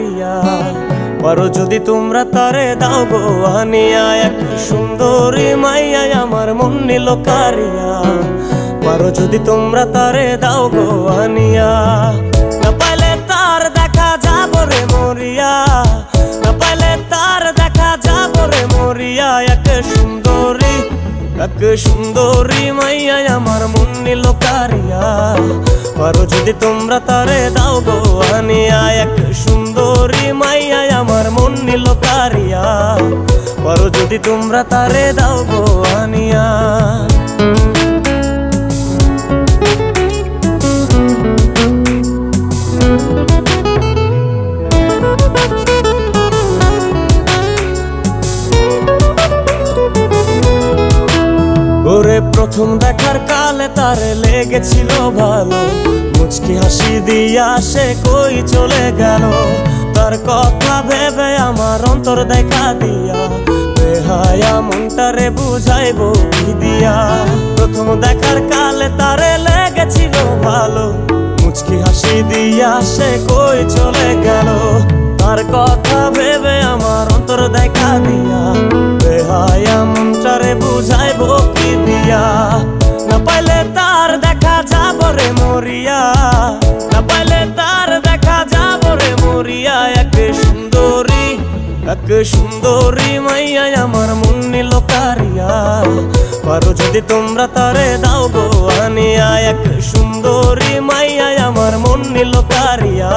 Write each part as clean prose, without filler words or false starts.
কারিয়া। পারো যদি তোমরা তারে দাও গো আনিয়া, এক সুন্দরী মাইয়া আমার মন নিল কারিয়া। পারো যদি তোমরা তারে দাও গো আনিয়া, না পাইলে তার দেখা যাব রে মরিয়া, না পাইলে তার দেখা যাব রে মরিয়া। এক সুন্দরী মাইয়া আমার মন নিল কারিয়া। পারো যদি তোমরা তারে দাও গো আনিয়া, এক সুন্দরী মাইয়া আমার মন নিল কারিয়া। পারো যদি তোমরা তারে দাও গো আনিয়া। ওরে প্রথম দেখার কালে তারে লেগেছিল ভালো, মুচকি হাসি দিয়া সে কই চলে গেল। তার কথা ভেবে আমার অন্তর দেখা দিয়া, বেহায়া মনটারে বুঝাইবো কি দিয়া। প্রথম দেখার কালে তারে লেগেছিল ভালো, মুচকি হাসি দিয়া সে কই চলে গেল। তার কথা ভেবে আমার অন্তর দেখা দিয়া, বেহায়া মনটারে বুঝাইবো কি দিয়া। না পাইলে তার দেখা যাব রে মরিয়া, না পাইলে তার দেখা যাব রে মরিয়া। এক সুন্দরী মাইয়া আমার মন নিল কারিয়া। পারো যদি তোমরা তারে দাও গো আনিয়া, এক সুন্দরী মাইয়া আমার মন নিল কারিয়া।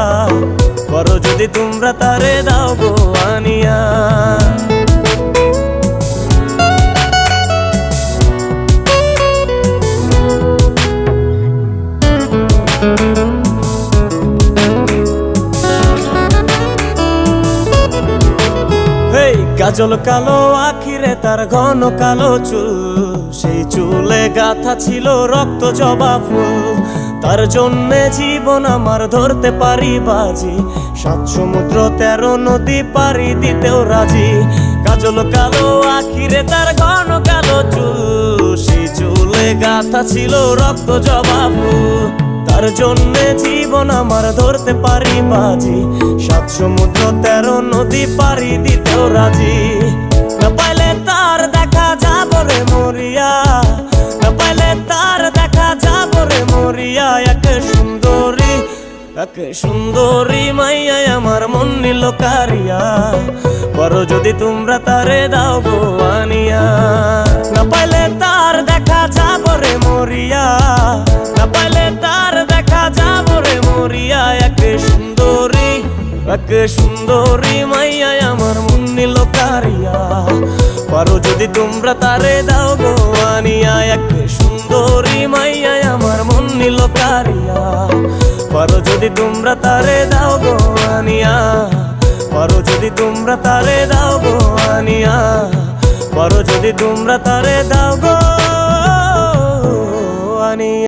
পারো যদি তোমরা তারে দাও গো আনিয়া। কাজল কালো আখিরে তার ঘন কালো চুল, সেই চুলে গাথা ছিল রক্ত জবা ফুল। তার জন্যে জীবন আমার ধরতে পারি বাজি, ৭ সমুদ্র 13 নদী পারি দিতেও রাজি। কাজল কালো আখিরে তার ঘন কালো চুল, সেই চুলে গাথা ছিল রক্ত জবা ফুল। তার জন্যে জীবন আমার ধরতে পারি বাজি, ৭ সমুদ্র 13 নদী পারি দিতেও রাজি। না পাইলে তার দেখা যাব রে মরিয়া, না পাইলে তার দেখা যাব রে মরিয়া। এক সুন্দরী মাইয়া আমার মন নিল কারিয়া। পারো যদি তোমরা তারে দাও গো আনিয়া, না পাইলে তার দেখা যাব রে মরিয়া, না পাইলে তার দেখা যাব রে মরিয়া। এক সুন্দরী মাইয়া আমার মন নিল কারিয়া। পারো যদি তোমরা তারে দাও গো আনিয়া, এক সুন্দরী মাইয়া আমার মন নিল কারিয়া। পারো যদি তোমরা তারে দাও গো আনিয়া, পারো যদি তোমরা তারে দাও গো আনিয়া। পারো যদি তোমরা তারে দাও গো আনিয়া।